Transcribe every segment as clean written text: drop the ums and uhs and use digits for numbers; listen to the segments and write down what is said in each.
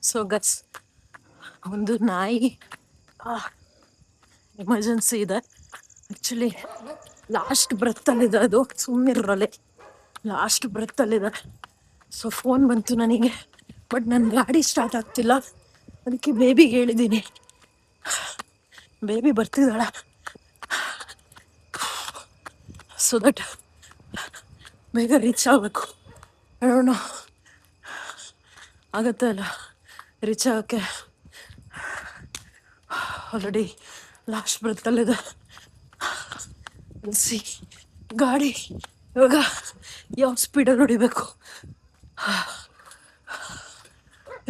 So ಗಸ್ ಒಂದು ನಾಯಿ emergency ಇದೆ ಆ್ಯಕ್ಚುಲಿ. ಲಾಸ್ಟ್ ಬ್ರೆತ್ತಲ್ಲಿದೆ, ಅದು ಸುಮ್ಮನಿರಲಿ, ಲಾಸ್ಟ್ ಬ್ರೆತ್ತಲ್ಲಿದೆ. ಸೊ ಫೋನ್ ಬಂತು ನನಗೆ, ಬಟ್ ನನ್ನ ಗಾಡಿ ಸ್ಟಾರ್ಟ್ ಆಗ್ತಿಲ್ಲ. ಅದಕ್ಕೆ ಬೇಬಿಗೆ ಹೇಳಿದ್ದೀನಿ, ಬೇಬಿ ಬರ್ತಿದ್ದಾಳ ಸೊ ದಟ್ ಬೇಗ ರೀಚ್ ಆಗಬೇಕು. ಹೇಳೋಣ ಆಗತ್ತೆ ಅಲ್ಲ ರೀಚ್ ಆಗೋಕ್ಕೆ. Already last ಬ್ರೆತ್ತಲ್ಲಿದೆ. ಸಿ ಗಾಡಿ ಇವಾಗ ಯಾವ ಸ್ಪೀಡಲ್ಲಿ ಹೊಡಿಬೇಕು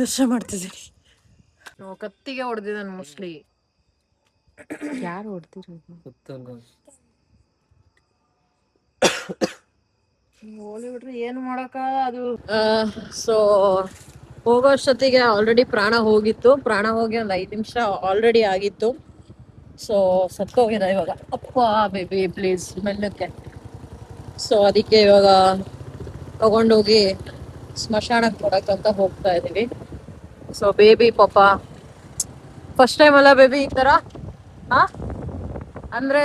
ಯೋಚನೆ ಮಾಡ್ತಿದ್ದೀನಿ. ಕತ್ತಿಗೆ ಹೊಡೆದಿದ್ದಾನೆ ಮೋಸ್ಟ್ಲಿ. ಯಾರು ಹೊಡ್ತಿರೋದು ಹೋಲಿ ಬಿಟ್ರೆ ಏನು ಮಾಡಕ ಅದು. ಸೊ ಹೋಗೋ ಅಷ್ಟೊತ್ತಿಗೆ ಆಲ್ರೆಡಿ ಪ್ರಾಣ ಹೋಗಿತ್ತು. ಪ್ರಾಣ ಹೋಗಿ ಒಂದು 5 ನಿಮಿಷ ಆಲ್ರೆಡಿ ಆಗಿತ್ತು. ಸೊ ಸತ್ತೋಗಿದೆ ಇವಾಗ. ಅಪ್ಪ ಬೇಬಿ ಪ್ಲೀಸ್ ಮೆಲ್ಲಕ್ಕೆ. ಸೊ ಅದಕ್ಕೆ ಇವಾಗ ತಗೊಂಡೋಗಿ ಸ್ಮಶಾನಕ್ಕೆ ಕೊಡಕ್ಕಂತ ಹೋಗ್ತಾ ಇದೀವಿ. ಸೊ ಬೇಬಿ ಪಾಪ ಫಸ್ಟ್ ಟೈಮ್ ಅಲ್ಲ ಬೇಬಿ ಈ ತರ. ಅಂದ್ರೆ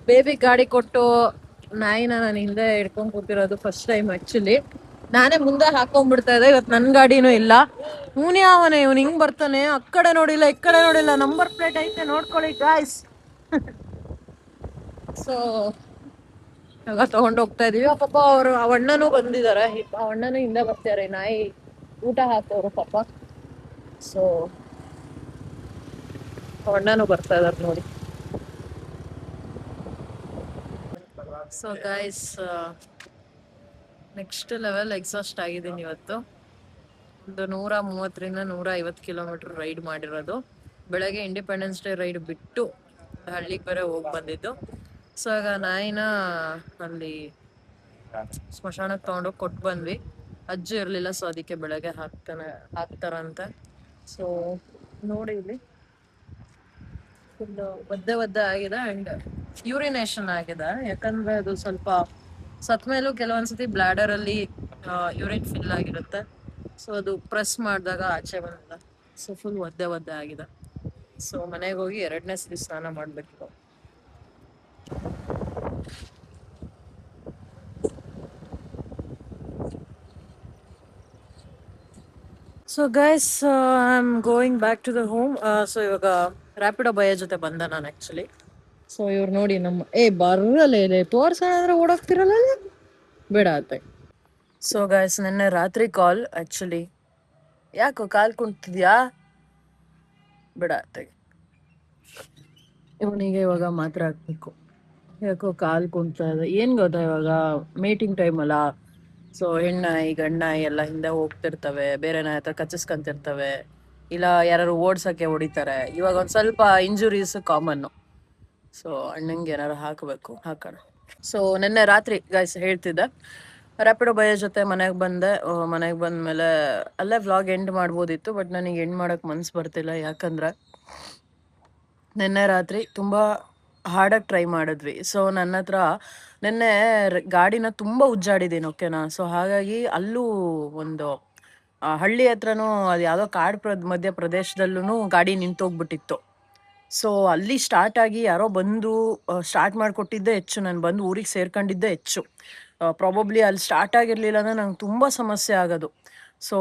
ಬೇಬಿ ಗಾಡಿ ಕೊಟ್ಟು ನಾಯಿನ ನಾನು ಹಿಂದೆ ಹಿಡ್ಕೊಂಡ್ ಕೂತಿರೋದು ಫಸ್ಟ್ ಟೈಮ್ ಆಕ್ಚುಲಿ. ನಾನೇ ಮುಂದೆ ಹಾಕೊಂಡ್ಬಿಡ್ತಾ ಇದ್ದೆ. ಇವತ್ತು ನನ್ನ ಗಾಡಿನೂ ಇಲ್ಲ. ಅವನೇ ಇವನು ಹಿಂಗ್ ಬರ್ತಾನೆ, ಆ ಕಡೆ ನೋಡಿಲ್ಲ ಈ ಕಡೆ ನೋಡಿಲ್ಲ. ನಂಬರ್ ಪ್ಲೇಟ್ ಐತೆ ನೋಡ್ಕೊಳ್ಳಿ ಗಾಯ್ಸ್. ಸೊ ಇವಾಗ ತಗೊಂಡು ಹೋಗ್ತಾ ಇದೀವಿ. ಪಾಪ ಅವರು ಆ ಅಣ್ಣನೂ ಬಂದಿದ್ದಾರೆ, ಆ ಅಣ್ಣನೂ ಹಿಂದೆ ಬರ್ತಾರೆ ನಾಯಿ ಊಟ ಹಾಕೋರು ಪಾಪ. ಸೊ ಅಣ್ಣನೂ ಬರ್ತಾ ಇದಾರೆ ನೋಡಿ. So guys next level exhaust ಆಗಿದ್ದೀನಿ ಇವತ್ತು. ಒಂದು 130ರಿಂದ 150 ಕಿಲೋಮೀಟರ್ ರೈಡ್ ಮಾಡಿರೋದು. ಬೆಳಗ್ಗೆ ಇಂಡಿಪೆಂಡೆನ್ಸ್ ಡೇ ರೈಡ್ ಬಿಟ್ಟು ಹಳ್ಳಿಗೆ ಬೇರೆ ಹೋಗಿ ಬಂದಿದ್ದು. ಸೊ ಆಗ ನಾಯಿನ ಅಲ್ಲಿ ಸ್ಮಶಾನಕ್ಕೆ ತಗೊಂಡೋಗಿ ಕೊಟ್ಟು ಬಂದ್ವಿ. ಅಜ್ಜಿ ಇರಲಿಲ್ಲ, ಸೊ ಅದಕ್ಕೆ ಬೆಳಗ್ಗೆ ಹಾಕ್ತಾರಂತೆ. ಸೊ ನೋಡಿ ಇಲ್ಲಿ ಫುಲ್ ಒದ್ದೆ ಆಗಿದೆ ಅಂಡ್ ಯೂರಿನೇಷನ್ ಆಗಿದೆ. ಯಾಕಂದ್ರೆ ಅದು ಸ್ವಲ್ಪ ಸತ್ ಮೇಲೂ ಕೆಲವೊಂದ್ಸತಿ ಬ್ಲಾಡರ್ ಅಲ್ಲಿ ಯೂರಿನ್ ಫಿಲ್ ಆಗಿರುತ್ತೆ. ಸೊ ಅದು ಪ್ರೆಸ್ ಮಾಡಿದಾಗ ಆಚೆ ಬಂದಿಲ್ಲ. ಸೊ ಫುಲ್ ಒದ್ದೆ ಆಗಿದೆ. ಸೊ ಮನೆಗೆ ಹೋಗಿ 2ನೇ ಸತಿ ಸ್ನಾನ ಮಾಡ್ಬೇಕು. So guys I am going back to the home. So ಇವಾಗ ರ್ಯಾಪಿಡೋ ಭಯ ಜೊತೆ ಬಂದ ನಾನು ಆಕ್ಚುಲಿ. ಸೊ ಇವ್ರು ನೋಡಿ ನಮ್ಮ ಬರಲ್ಲ ತೋರ್ಸೋಣ ಅಂದ್ರೆ ಓಡೋಗ್ತಿರಲ್ಲ, ಬೇಡ ಆತ. ಸೊ ಗೈಸ್ ನಿನ್ನೆ ರಾತ್ರಿ ಕಾಲ್ ಆಕ್ಚುಲಿ. ಯಾಕೋ ಕಾಲ್ ಕುಂತಿದ್ಯಾ, ಬೇಡ ಆತ. ಇವನಿಗೆ ಇವಾಗ ಮಾತ್ರ ಹಾಕ್ಬೇಕು. ಯಾಕೋ ಕಾಲ್ ಕುಂತಾ ಇದೆ. ಏನ್ ಗೊತ್ತಾ, ಇವಾಗ ಮೀಟಿಂಗ್ ಟೈಮ್ ಅಲ್ಲ. ಸೊ ಹೆಣ್ಣಾಯಿ ಗಂಡಾಯಿ ಎಲ್ಲ ಹಿಂದೆ ಹೋಗ್ತಿರ್ತವೆ, ಬೇರೆ ನಾಯಿ ಹತ್ರ ಕಚ್ಚಿಸ್ಕೊಂತಿರ್ತವೆ, ಇಲ್ಲ ಯಾರು ಓಡ್ಸಕ್ಕೆ ಹೊಡಿತಾರೆ. ಇವಾಗ ಒಂದ್ ಸ್ವಲ್ಪ ಇಂಜುರೀಸ್ ಕಾಮನ್. ಸೊ ಅಣ್ಣಂಗೆ ಏನಾರು ಹಾಕಬೇಕು, ಹಾಕೋಣ. ಸೊ ನಿನ್ನೆ ರಾತ್ರಿ ಗೈಸ್ ಹೇಳ್ತಿದ್ದೆ, ರ್ಯಾಪಿಡೋ ಭಯ ಜೊತೆ ಮನೆಗೆ ಬಂದೆ. ಮನೆಗೆ ಬಂದ್ಮೇಲೆ ಅಲ್ಲೇ ವ್ಲಾಗ್ ಎಂಡ್ ಮಾಡ್ಬೋದಿತ್ತು, ಬಟ್ ನನಗೆ ಎಂಡ್ ಮಾಡಕ್ ಮನ್ಸು ಬರ್ತಿಲ್ಲ. ಯಾಕಂದ್ರೆ ನಿನ್ನೆ ರಾತ್ರಿ ತುಂಬಾ ಹಾರ್ಡಾಗಿ ಟ್ರೈ ಮಾಡಿದ್ವಿ. ಸೊ ನನ್ನ ಹತ್ರ ನಿನ್ನೆ ಗಾಡಿನ ತುಂಬಾ ಉಜ್ಜಾಡಿದ್ದೀನಿ, ಓಕೆನಾ. ಸೊ ಹಾಗಾಗಿ ಅಲ್ಲೂ ಒಂದು ಹಳ್ಳಿ ಹತ್ರನೂ ಅದು ಯಾವುದೋ ಮಧ್ಯ ಪ್ರದೇಶದಲ್ಲೂ ಗಾಡಿ ನಿಂತೋಗ್ಬಿಟ್ಟಿತ್ತು. ಸೊ ಅಲ್ಲಿ ಸ್ಟಾರ್ಟ್ ಆಗಿ ಯಾರೋ ಬಂದು ಸ್ಟಾರ್ಟ್ ಮಾಡಿಕೊಟ್ಟಿದ್ದೆ ಹೆಚ್ಚು. ನಾನು ಬಂದು ಊರಿಗೆ ಸೇರ್ಕೊಂಡಿದ್ದೆ ಹೆಚ್ಚು. ಪ್ರಾಬಬ್ಲಿ ಅಲ್ಲಿ ಸ್ಟಾರ್ಟ್ ಆಗಿರ್ಲಿಲ್ಲ ಅಂದ್ರೆ ನಂಗೆ ತುಂಬ ಸಮಸ್ಯೆ ಆಗೋದು. ಸೊ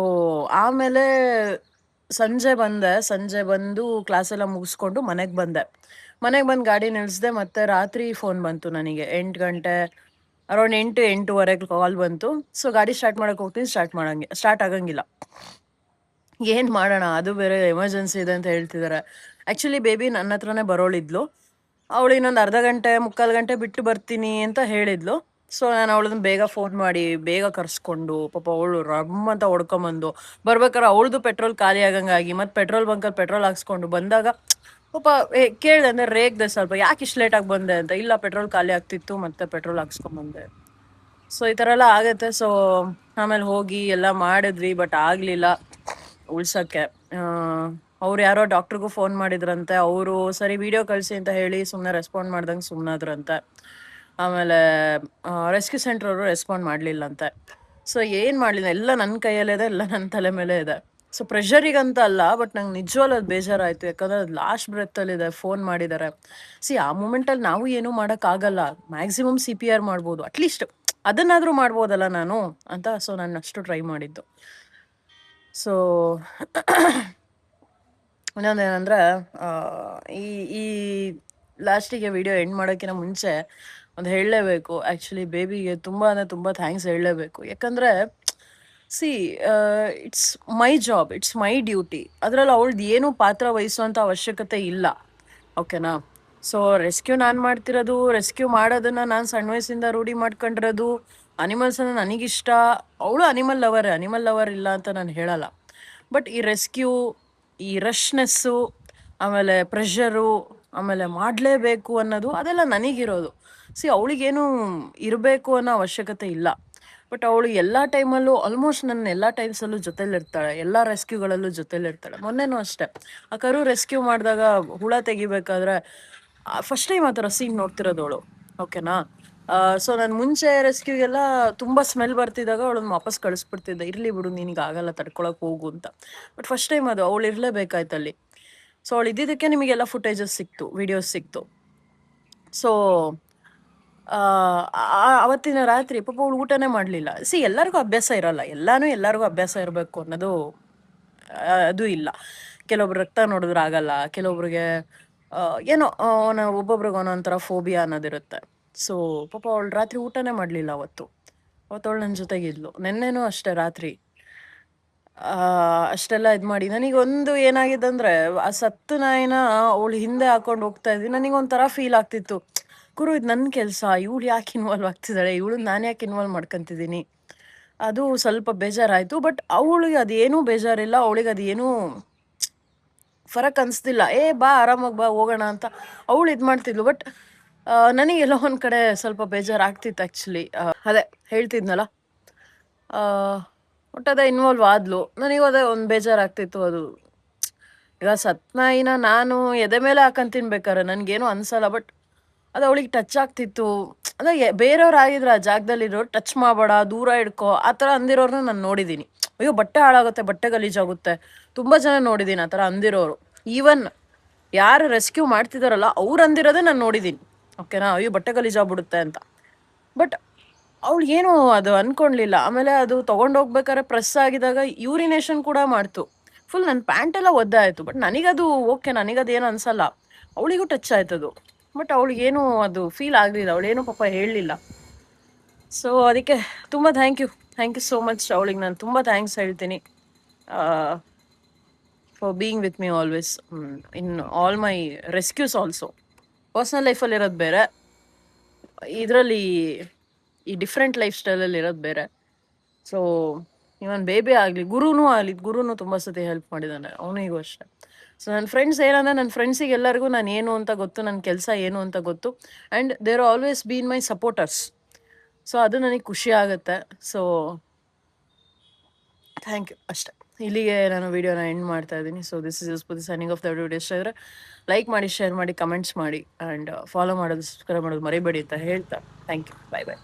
ಆಮೇಲೆ ಸಂಜೆ ಬಂದು ಕ್ಲಾಸೆಲ್ಲ ಮುಗಿಸ್ಕೊಂಡು ಮನೆಗೆ ಬಂದೆ. ಮನೆಗೆ ಬಂದು ಗಾಡಿ ನಿಲ್ಲಿಸ್ದೆ. ಮತ್ತೆ ರಾತ್ರಿ ಫೋನ್ ಬಂತು ನನಗೆ 8 ಗಂಟೆ ಅರೌಂಡ್ 8-8:15 ಕಾಲ್ ಬಂತು. ಸೊ ಗಾಡಿ ಸ್ಟಾರ್ಟ್ ಮಾಡಕ್ಕೆ ಹೋಗ್ತೀನಿ, ಸ್ಟಾರ್ಟ್ ಆಗಂಗಿಲ್ಲ. ಏನು ಮಾಡೋಣ, ಅದು ಬೇರೆ ಎಮರ್ಜೆನ್ಸಿ ಇದೆ ಅಂತ ಹೇಳ್ತಿದ್ದಾರೆ. ಆ್ಯಕ್ಚುಲಿ ಬೇಬಿ ನನ್ನ ಹತ್ರನೇ ಬರೋಳಿದ್ಲು. ಅವಳು ಇನ್ನೊಂದು ಅರ್ಧ ಗಂಟೆ 3/4 ಗಂಟೆ ಬಿಟ್ಟು ಬರ್ತೀನಿ ಅಂತ ಹೇಳಿದ್ಲು. ಸೊ ನಾನು ಅವಳನ್ನ ಬೇಗ ಫೋನ್ ಮಾಡಿ ಬೇಗ ಕರ್ಸ್ಕೊಂಡು, ಪಾಪ ಅವಳು ರಮ್ ಅಂತ ಹೊಡ್ಕೊಂಬಂದು ಬರ್ಬೇಕಾದ್ರೆ ಅವಳದು ಪೆಟ್ರೋಲ್ ಖಾಲಿ ಆಗಂಗಾಗಿ ಮತ್ತೆ ಪೆಟ್ರೋಲ್ ಬಂಕಲ್ಲಿ ಪೆಟ್ರೋಲ್ ಹಾಕ್ಸ್ಕೊಂಡು ಬಂದಾಗ ಪಾಪ ಕೇಳಿದೆ, ಅಂದರೆ ರೇಗ್ದೆ ಸ್ವಲ್ಪ, ಯಾಕೆ ಇಷ್ಟು ಲೇಟಾಗಿ ಬಂದೆ ಅಂತ. ಇಲ್ಲ ಪೆಟ್ರೋಲ್ ಖಾಲಿ ಆಗ್ತಿತ್ತು ಮತ್ತೆ ಪೆಟ್ರೋಲ್ ಹಾಕ್ಸ್ಕೊಂಬಂದೆ. ಸೊ ಈ ಥರ ಎಲ್ಲ ಆಗುತ್ತೆ. ಸೊ ಆಮೇಲೆ ಹೋಗಿ ಎಲ್ಲ ಮಾಡಿದ್ವಿ, ಬಟ್ ಆಗಲಿಲ್ಲ ಉಳ್ಸೋಕ್ಕೆ. ಅವ್ರು ಯಾರೋ ಡಾಕ್ಟ್ರಿಗೂ ಫೋನ್ ಮಾಡಿದ್ರಂತೆ. ಅವರು ಸರಿ ವಿಡಿಯೋ ಕಳಿಸಿ ಅಂತ ಹೇಳಿ ಸುಮ್ಮನೆ ರೆಸ್ಪಾಂಡ್ ಮಾಡ್ದಂಗೆ ಸುಮ್ಮನಾದ್ರಂತೆ. ಆಮೇಲೆ ರೆಸ್ಕ್ಯೂ ಸೆಂಟ್ರವರು ರೆಸ್ಪಾಂಡ್ ಮಾಡಲಿಲ್ಲಂತೆ. ಸೊ ಏನು ಮಾಡಲಿಲ್ಲ, ಎಲ್ಲ ನನ್ನ ಕೈಯಲ್ಲೇ ಇದೆ, ಎಲ್ಲ ನನ್ನ ತಲೆ ಮೇಲೆ ಇದೆ. ಸೊ ಪ್ರೆಷರಿಗಂತ ಅಲ್ಲ, ಬಟ್ ನಂಗೆ ನಿಜವಾಗ್ಲೂ ಅದು ಬೇಜಾರಾಯಿತು. ಯಾಕಂದರೆ ಅದು ಲಾಸ್ಟ್ ಬ್ರೆತ್ತಲ್ಲಿದೆ, ಫೋನ್ ಮಾಡಿದ್ದಾರೆ. ಆ ಮೂಮೆಂಟಲ್ಲಿ ನಾವು ಏನೂ ಮಾಡೋಕ್ಕಾಗಲ್ಲ. ಮ್ಯಾಕ್ಸಿಮಮ್ CPR ಮಾಡ್ಬೋದು, ಅಟ್ಲೀಸ್ಟ್ ಅದನ್ನಾದರೂ ಮಾಡ್ಬೋದಲ್ಲ ನಾನು ಅಂತ. ಸೊ ನಾನು ಅಷ್ಟು ಟ್ರೈ ಮಾಡಿದ್ದು. ಸೊ ಇನ್ನೊಂದೇನೆಂದರೆ, ಈ ಈ ಲಾಸ್ಟಿಗೆ ವಿಡಿಯೋ ಎಂಡ್ ಮಾಡೋಕ್ಕಿಂತ ಮುಂಚೆ ಒಂದು ಹೇಳಲೇಬೇಕು. ಆ್ಯಕ್ಚುಲಿ ಬೇಬಿಗೆ ತುಂಬ ಅಂದರೆ ತುಂಬ ಥ್ಯಾಂಕ್ಸ್ ಹೇಳಲೇಬೇಕು. ಯಾಕಂದರೆ it's my job, it's my duty. ಅದರಲ್ಲಿ ಅವಳದ್ದು ಏನೂ ಪಾತ್ರ ವಹಿಸುವಂಥ ಅವಶ್ಯಕತೆ ಇಲ್ಲ, ಓಕೆನಾ. ಸೊ ರೆಸ್ಕ್ಯೂ ನಾನು ಮಾಡ್ತಿರೋದು, ರೆಸ್ಕ್ಯೂ ಮಾಡೋದನ್ನು ನಾನು ಸಣ್ಣ ವಯಸ್ಸಿಂದ ರೂಢಿ ಮಾಡ್ಕೊಂಡಿರೋದು. ಅನಿಮಲ್ಸನ್ನು ನನಗಿಷ್ಟ, ಅವಳು ಅನಿಮಲ್ ಲವರ್ ಇಲ್ಲ ಅಂತ ನಾನು ಹೇಳಲ್ಲ. ಬಟ್ ಈ ರೆಸ್ಕ್ಯೂ, ಈ ರಶ್ನೆಸ್ಸು, ಆಮೇಲೆ ಪ್ರೆಷರು, ಆಮೇಲೆ ಮಾಡಲೇಬೇಕು ಅನ್ನೋದು ಅದೆಲ್ಲ ನನಗಿರೋದು. ಅವಳಿಗೇನು ಇರಬೇಕು ಅನ್ನೋ ಅವಶ್ಯಕತೆ ಇಲ್ಲ. ಬಟ್ ಅವಳು ಎಲ್ಲ ಟೈಮಲ್ಲೂ, ಆಲ್ಮೋಸ್ಟ್ ನನ್ನ ಎಲ್ಲ ಟೈಮ್ಸಲ್ಲೂ ಜೊತೆಲಿರ್ತಾಳೆ, ಎಲ್ಲ ರೆಸ್ಕ್ಯೂಗಳಲ್ಲೂ ಜೊತೆಲಿರ್ತಾಳೆ. ಮೊನ್ನೆನೂ ಅಷ್ಟೇ, ಆ ಕರು ರೆಸ್ಕ್ಯೂ ಮಾಡಿದಾಗ ಹುಳ ತೆಗಿಬೇಕಾದ್ರೆ ಫಸ್ಟ್ ಟೈಮ್ ಆ ಥರ ಸೀನ್ ನೋಡ್ತಿರೋದು ಅವಳು, ಓಕೆನಾ. ಸೊ ನಾನು ಮುಂಚೆ ರೆಸ್ಕ್ಯೂಗೆಲ್ಲ ತುಂಬ ಸ್ಮೆಲ್ ಬರ್ತಿದ್ದಾಗ ಅವಳನ್ನ ವಾಪಸ್ ಕಳಿಸ್ಬಿಡ್ತಿದ್ದೆ, ಇರಲಿ ಬಿಡು ನಿನಗೆ ಆಗಲ್ಲ, ತಡ್ಕೊಳಕ್ಕೆ ಹೋಗು ಅಂತ. ಬಟ್ ಫಸ್ಟ್ ಟೈಮ್ ಅದು ಅವಳು ಇರಲೇಬೇಕಾಯ್ತಲ್ಲಿ. ಸೊ ಅವಳು ಇದ್ದಿದ್ದಕ್ಕೆ ನಿಮಗೆಲ್ಲ ಫುಟೇಜಸ್ ಸಿಕ್ತು, ವಿಡಿಯೋಸ್ ಸಿಕ್ತು. ಸೊ ಅವತ್ತಿನ ರಾತ್ರಿ ಪಾಪ ಅವಳು ಊಟನೇ ಮಾಡಲಿಲ್ಲ. ಎಲ್ಲರಿಗೂ ಅಭ್ಯಾಸ ಇರಲ್ಲ, ಎಲ್ಲರಿಗೂ ಅಭ್ಯಾಸ ಇರಬೇಕು ಅನ್ನೋದು ಅದು ಇಲ್ಲ. ಕೆಲವೊಬ್ರು ರಕ್ತ ನೋಡಿದ್ರೆ ಆಗಲ್ಲ, ಕೆಲವೊಬ್ರಿಗೆ ಏನೋ ಒಬ್ಬೊಬ್ರಿಗೆ ಒಂದೊಂಥರ ಫೋಬಿಯಾ ಅನ್ನೋದಿರುತ್ತೆ. ಸೊ ಪಾಪ ಅವಳು ರಾತ್ರಿ ಊಟನೇ ಮಾಡಲಿಲ್ಲ ಅವತ್ತು ಅವಳು ನನ್ನ ಜೊತೆಗಿದ್ಲು. ನೆನ್ನೆನೂ ಅಷ್ಟೇ ರಾತ್ರಿ ಅಷ್ಟೆಲ್ಲ ಇದು ಮಾಡಿ ನನಗೊಂದು ಏನಾಗಿದೆ ಅಂದರೆ, ಆ ಸತ್ತು ನಾಯಿನ ಅವಳು ಹಿಂದೆ ಹಾಕೊಂಡು ಹೋಗ್ತಾ ಇದ್ವಿ. ನನಗೊಂಥರ ಫೀಲ್ ಆಗ್ತಿತ್ತು, ಗುರು ಇದು ನನ್ನ ಕೆಲಸ, ಇವಳು ಯಾಕೆ ಇನ್ವಾಲ್ವ್ ಆಗ್ತಿದ್ದಾಳೆ, ಇವಳು ನಾನು ಯಾಕೆ ಇನ್ವಾಲ್ವ್ ಮಾಡ್ಕೊತಿದ್ದೀನಿ, ಅದು ಸ್ವಲ್ಪ ಬೇಜಾರಾಯಿತು. ಬಟ್ ಅವಳಿಗೆ ಅದೇನೂ ಬೇಜಾರಿಲ್ಲ, ಅವಳಿಗೆ ಅದೇನೂ ಫರಕ್ ಅನಿಸ್ತಿಲ್ಲ. ಬಾ ಆರಾಮಾಗಿ ಬಾ ಹೋಗೋಣ ಅಂತ ಅವಳು ಇದು ಮಾಡ್ತಿದ್ಲು. ಬಟ್ ನನಗೆಲ್ಲೋ ಒಂದು ಕಡೆ ಸ್ವಲ್ಪ ಬೇಜಾರಾಗ್ತಿತ್ತು ಆ್ಯಕ್ಚುಲಿ. ಅದೇ ಹೇಳ್ತಿದ್ನಲ್ಲ, ಒಟ್ಟು ಅದೇ ಇನ್ವಾಲ್ವ್ ಆದ್ಲು, ನನಗೂ ಅದೇ ಒಂದು ಬೇಜಾರಾಗ್ತಿತ್ತು. ಅದು ಈಗ ಸತ್ನಾಯಿನ ನಾನು ಎದೆ ಮೇಲೆ ಹಾಕಂತೀನಿ ಬೇಕಾರೆ ನನಗೇನು ಅನ್ಸಲ್ಲ. ಬಟ್ ಅದು ಅವಳಿಗೆ ಟಚ್ ಆಗ್ತಿತ್ತು. ಅಂದರೆ ಬೇರೆಯವ್ರು ಆಗಿದ್ರೆ ಆ ಜಾಗದಲ್ಲಿರೋರು ಟಚ್ ಮಾಡಬೇಡ, ದೂರ ಇಡ್ಕೊ ಆ ಥರ ಅಂದಿರೋರನ್ನ ನಾನು ನೋಡಿದ್ದೀನಿ. ಅಯ್ಯೋ ಬಟ್ಟೆ ಹಾಳಾಗುತ್ತೆ, ಬಟ್ಟೆ ಗಲೀಜಾಗುತ್ತೆ, ತುಂಬ ಜನ ನೋಡಿದ್ದೀನಿ ಆ ಥರ ಅಂದಿರೋರು. ಈವನ್ ಯಾರು ರೆಸ್ಕ್ಯೂ ಮಾಡ್ತಿದಾರಲ್ಲ ಅವ್ರು ಅಂದಿರೋದೇ ನಾನು ನೋಡಿದ್ದೀನಿ, ಓಕೆನಾ. ಅಯ್ಯೋ ಬಟ್ಟೆ ಗಲೀಜಾಗ್ಬಿಡುತ್ತೆ ಅಂತ. ಬಟ್ ಅವಳು ಏನೂ ಅದು ಅಂದ್ಕೊಳ್ಲಿಲ್ಲ. ಆಮೇಲೆ ಅದು ತೊಗೊಂಡೋಗ್ಬೇಕಾದ್ರೆ ಪ್ರೆಸ್ ಆಗಿದಾಗ ಯೂರಿನೇಷನ್ ಕೂಡ ಮಾಡ್ತು. ಫುಲ್ ನನ್ನ ಪ್ಯಾಂಟೆಲ್ಲ ಒದ್ದಾಯಿತು. ಬಟ್ ನನಗದು ಓಕೆ, ನನಗದು ಏನು ಅನ್ಸಲ್ಲ. ಅವಳಿಗೂ ಟಚ್ ಆಯ್ತದು. ಬಟ್ ಅವಳಿಗೇನು ಅದು ಫೀಲ್ ಆಗಲಿಲ್ಲ, ಅವಳೇನು ಪಾಪ ಹೇಳಲಿಲ್ಲ. ಸೊ ಅದಕ್ಕೆ ತುಂಬ ಥ್ಯಾಂಕ್ ಯು ಸೋ ಮಚ್. ಅವಳಿಗೆ ನಾನು ತುಂಬ ಥ್ಯಾಂಕ್ಸ್ ಹೇಳ್ತೀನಿ for being with me always in all my rescues also. Personal ಲೈಫಲ್ಲಿ ಇರೋದು ಬೇರೆ, ಇದರಲ್ಲಿ ಈ ಡಿಫ್ರೆಂಟ್ ಲೈಫ್ ಸ್ಟೈಲಲ್ಲಿ ಇರೋದು ಬೇರೆ. ಸೊ ಇವನ್ ಬೇಬಿ ಆಗಲಿ, ಗುರುನೂ ತುಂಬ ಸತಿ ಹೆಲ್ಪ್ ಮಾಡಿದ್ದಾನೆ, ಅವನಿಗೂ ಅಷ್ಟೇ. ಸೊ ನನ್ನ ಫ್ರೆಂಡ್ಸ್ ಏನಂದ್ರೆ, ನನ್ನ ಫ್ರೆಂಡ್ಸಿಗೆ ಎಲ್ಲರಿಗೂ ನಾನು ಏನು ಅಂತ ಗೊತ್ತು, ನನ್ನ ಕೆಲಸ ಏನು ಅಂತ ಗೊತ್ತು. And they're always been my supporters. So ಅದು ನನಗೆ ಖುಷಿ ಆಗುತ್ತೆ. ಸೊ ಥ್ಯಾಂಕ್ ಯು ಅಷ್ಟೇ. ಇಲ್ಲಿಗೆ ನಾನು ವಿಡಿಯೋನ ಎಂಡ್ ಮಾಡ್ತಾ ಇದ್ದೀನಿ. So this is signing off the video. ಇಷ್ಟ ಇದ್ದರೆ ಲೈಕ್ ಮಾಡಿ, ಶೇರ್ ಮಾಡಿ, ಕಮೆಂಟ್ಸ್ ಮಾಡಿ, ಆ್ಯಂಡ್ ಫಾಲೋ ಮಾಡೋದು, ಸಬ್ಸ್ಕ್ರೈಬ್ ಮಾಡೋದು ಮರಿಬೇಡಿ ಅಂತ ಹೇಳ್ತಾ ಥ್ಯಾಂಕ್ ಯು. Bye bye.